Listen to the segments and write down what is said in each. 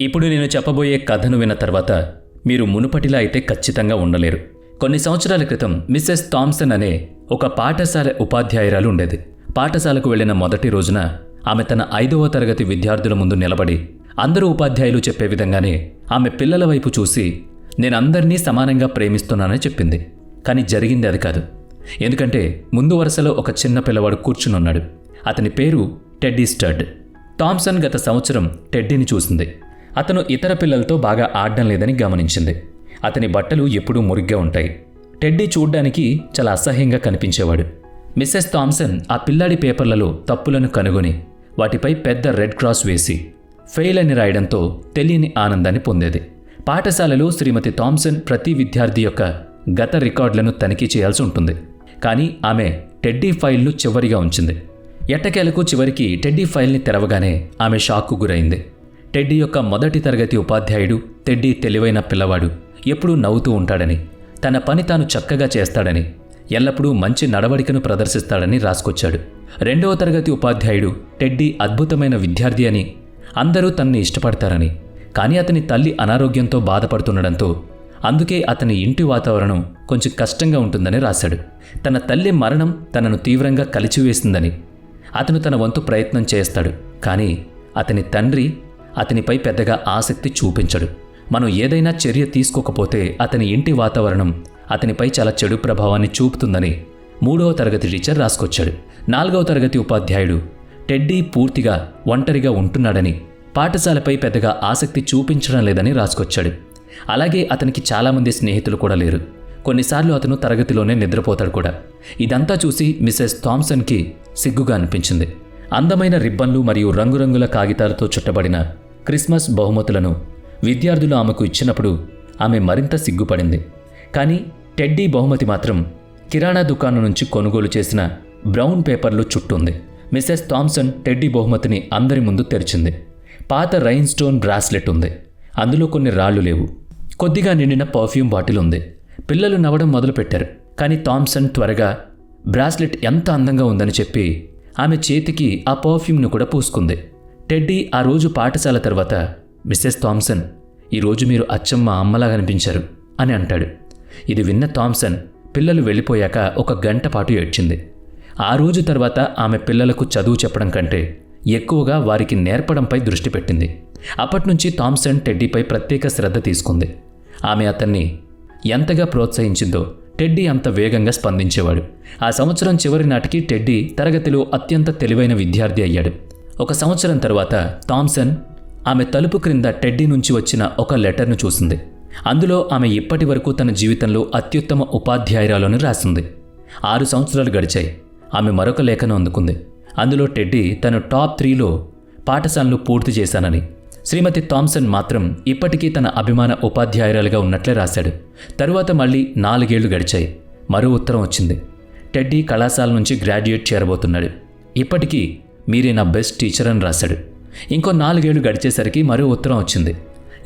ఇప్పుడు నేను చెప్పబోయే కథను విన్న తర్వాత మీరు మునుపటిలా అయితే ఖచ్చితంగా ఉండలేరు. కొన్ని సంవత్సరాల క్రితం మిసెస్ థామ్సన్ అనే ఒక పాఠశాల ఉపాధ్యాయురాలు ఉండేది. పాఠశాలకు వెళ్లిన మొదటి రోజున ఆమె తన 5వ తరగతి విద్యార్థుల ముందు నిలబడి అందరూ ఉపాధ్యాయులు చెప్పే విధంగానే ఆమె పిల్లల వైపు చూసి నేనందరినీ సమానంగా ప్రేమిస్తున్నానని చెప్పింది. కానీ జరిగింది అది కాదు. ఎందుకంటే ముందు వరుసలో ఒక చిన్న పిల్లవాడు కూర్చునున్నాడు. అతని పేరు టెడ్డీ స్టడ్. థామ్సన్ గత సంవత్సరం టెడ్డీని చూసింది. అతను ఇతర పిల్లలతో బాగా ఆడడం లేదని గమనించింది. అతని బట్టలు ఎప్పుడూ మురిగ్గా ఉంటాయి. టెడ్డీ చూడ్డానికి చాలా అసహ్యంగా కనిపించేవాడు. మిస్సెస్ థామ్సన్ ఆ పిల్లాడి పేపర్లలో తప్పులను కనుగొని వాటిపై పెద్ద రెడ్ క్రాస్ వేసి ఫెయిల్ అని రాయడంతో తెలియని ఆనందాన్ని పొందేది. పాఠశాలలో శ్రీమతి థామ్సన్ ప్రతి విద్యార్థి యొక్క గత రికార్డులను తనిఖీ చేయాల్సి ఉంటుంది. కానీ ఆమె టెడ్డీ ఫైల్ను చివరిగా ఉంచింది. ఎట్టకేలకు చివరికి టెడ్డీ ఫైల్ని తెరవగానే ఆమె షాక్కు గురైంది. టెడ్డీ యొక్క మొదటి తరగతి ఉపాధ్యాయుడు టెడ్డీ తెలివైన పిల్లవాడు, ఎప్పుడూ నవ్వుతూ ఉంటాడని, తన పని తాను చక్కగా చేస్తాడని, ఎల్లప్పుడూ మంచి నడవడికను ప్రదర్శిస్తాడని రాసుకొచ్చాడు. 2వ తరగతి ఉపాధ్యాయుడు టెడ్డీ అద్భుతమైన విద్యార్థి అని, అందరూ తనని ఇష్టపడతారని, కానీ అతని తల్లి అనారోగ్యంతో బాధపడుతుండడంతో అందుకే అతని ఇంటి వాతావరణం కొంచెం కష్టంగా ఉంటుందని రాశాడు. తన తల్లి మరణం తనను తీవ్రంగా కలిచివేసిందని, అతను తన వంతు ప్రయత్నం చేస్తాడు, కానీ అతని తండ్రి అతనిపై పెద్దగా ఆసక్తి చూపించడు. మనం ఏదైనా చర్య తీసుకోకపోతే అతని ఇంటి వాతావరణం అతనిపై చాలా చెడు ప్రభావాన్ని చూపుతుందని 3వ తరగతి టీచర్ రాసుకొచ్చాడు. 4వ తరగతి ఉపాధ్యాయుడు టెడ్డీ పూర్తిగా ఒంటరిగా ఉంటున్నాడని, పాఠశాలపై పెద్దగా ఆసక్తి చూపించడం లేదని రాసుకొచ్చాడు. అలాగే అతనికి చాలామంది స్నేహితులు కూడా లేరు. కొన్నిసార్లు అతను తరగతిలోనే నిద్రపోతాడు కూడా. ఇదంతా చూసి మిసెస్ థామ్సన్కి సిగ్గుగా అనిపించింది. అందమైన రిబ్బన్లు మరియు రంగురంగుల కాగితాలతో చుట్టబడిన క్రిస్మస్ బహుమతులను విద్యార్థులు ఆమెకు ఇచ్చినప్పుడు ఆమె మరింత సిగ్గుపడింది. కానీ టెడ్డీ బహుమతి మాత్రం కిరాణా దుకాణం నుంచి కొనుగోలు చేసిన బ్రౌన్ పేపర్లు చుట్టుంది. మిసెస్ థామ్సన్ టెడ్డీ బహుమతిని అందరి ముందు తెరిచింది. పాత రైన్ స్టోన్ బ్రాస్లెట్ ఉంది. అందులో కొన్ని రాళ్లు లేవు. కొద్దిగా నిండిన పర్ఫ్యూమ్ బాటిల్ ఉంది. పిల్లలు నవ్వడం మొదలుపెట్టారు. కానీ థామ్సన్ త్వరగా బ్రాస్లెట్ ఎంత అందంగా ఉందని చెప్పి ఆమె చేతికి ఆ పర్ఫ్యూమ్ను కూడా పూసుకుంది. టెడ్డీ ఆ రోజు పాఠశాల తర్వాత, మిస్సెస్ థామ్సన్, ఈరోజు మీరు అచ్చం మా అమ్మలా కనిపించారు అని అంటాడు. ఇది విన్న థామ్సన్ పిల్లలు వెళ్ళిపోయాక 1 గంట పాటు ఏడ్చింది. ఆ రోజు తర్వాత ఆమె పిల్లలకు చదువు చెప్పడం కంటే ఎక్కువగా వారికి నేర్పడంపై దృష్టి పెట్టింది. అప్పట్నుంచి థామ్సన్ టెడ్డీపై ప్రత్యేక శ్రద్ధ తీసుకుంది. ఆమె అతన్ని ఎంతగా ప్రోత్సహించిందో టెడ్డీ అంత వేగంగా స్పందించేవాడు. ఆ సంవత్సరం చివరి నాటికి టెడ్డీ తరగతిలో అత్యంత తెలివైన విద్యార్థి అయ్యాడు. 1 సంవత్సరం తర్వాత థామ్సన్ ఆమె తలుపు క్రింద టెడ్డీ నుంచి వచ్చిన ఒక లెటర్ను చూసింది. అందులో ఆమె ఇప్పటి వరకు తన జీవితంలో అత్యుత్తమ ఉపాధ్యాయురాలని రాసింది. 6 సంవత్సరాలు గడిచాయి. ఆమె మరొక లేఖను అందుకుంది. అందులో టెడ్డీ తను టాప్ 3లో పాఠశాలను పూర్తి చేశానని, శ్రీమతి థామ్సన్ మాత్రం ఇప్పటికీ తన అభిమాన ఉపాధ్యాయురాలుగా ఉన్నట్లే రాశాడు. తరువాత మళ్ళీ 4 ఏళ్లు గడిచాయి. మరో ఉత్తరం వచ్చింది. టెడ్డీ కళాశాల నుంచి గ్రాడ్యుయేట్ చేరబోతున్నాడు. ఇప్పటికీ మీరే నా బెస్ట్ టీచర్ అని రాశాడు. ఇంకో 4 ఏళ్లు గడిచేసరికి మరో ఉత్తరం వచ్చింది.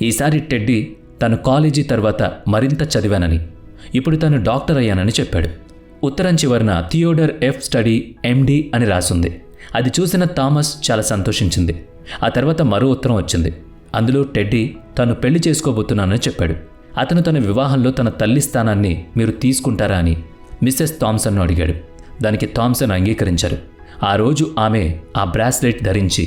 ఈసారి టెడ్డీ తను కాలేజీ తర్వాత మరింత చదివానని, ఇప్పుడు తను డాక్టర్ అయ్యానని చెప్పాడు. ఉత్తరం చివరన థియోడర్ ఎఫ్ స్టడీ ఎండి అని రాసుంది. అది చూసిన థామస్ చాలా సంతోషించింది. ఆ తర్వాత మరో ఉత్తరం వచ్చింది. అందులో టెడ్డీ తను పెళ్లి చేసుకోబోతున్నానని చెప్పాడు. అతను తన వివాహంలో తన తల్లి స్థానాన్ని మీరు తీసుకుంటారా అని మిస్సెస్ థామ్సన్ను అడిగాడు. దానికి థామ్సన్ అంగీకరించారు. ఆ రోజు ఆమె ఆ బ్రాస్లెట్ ధరించి,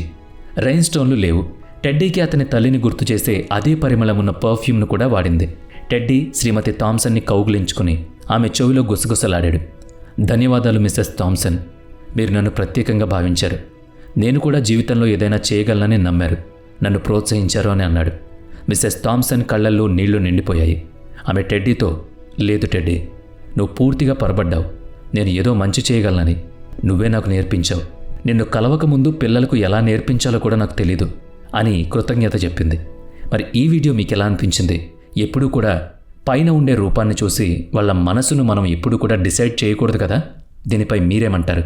రైన్ స్టోన్లు లేవు. టెడ్డీకి అతని తల్లిని గుర్తు చేసే అదే పరిమళం ఉన్న పర్ఫ్యూమ్ను కూడా వాడింది. టెడ్డీ శ్రీమతి థామ్సన్ని కౌగిలించుకుని ఆమె చెవిలో గుసగుసలాడాడు. ధన్యవాదాలు మిస్సెస్ థామ్సన్, మీరు నన్ను ప్రత్యేకంగా భావించారు. నేను కూడా జీవితంలో ఏదైనా చేయగలనని నమ్మారు, నన్ను ప్రోత్సహించారు అని అన్నాడు. మిస్సెస్ థామ్సన్ కళ్ళల్లో నీళ్లు నిండిపోయాయి. ఆమె టెడ్డీతో, లేదు టెడ్డీ, నువ్వు పూర్తిగా పొరబడ్డావు. నేను ఏదో మంచి చేయగలనని నువ్వే నాకు నేర్పించావు. నిన్ను కలవకముందు పిల్లలకు ఎలా నేర్పించాలో కూడా నాకు తెలీదు అని కృతజ్ఞత చెప్పింది. మరి ఈ వీడియో మీకు ఎలా అనిపించింది? ఎప్పుడూ కూడా పైన ఉండే రూపాన్ని చూసి వాళ్ళ మనసును మనం ఎప్పుడూ కూడా డిసైడ్ చేయకూడదు కదా. దీనిపై మీరేమంటారు?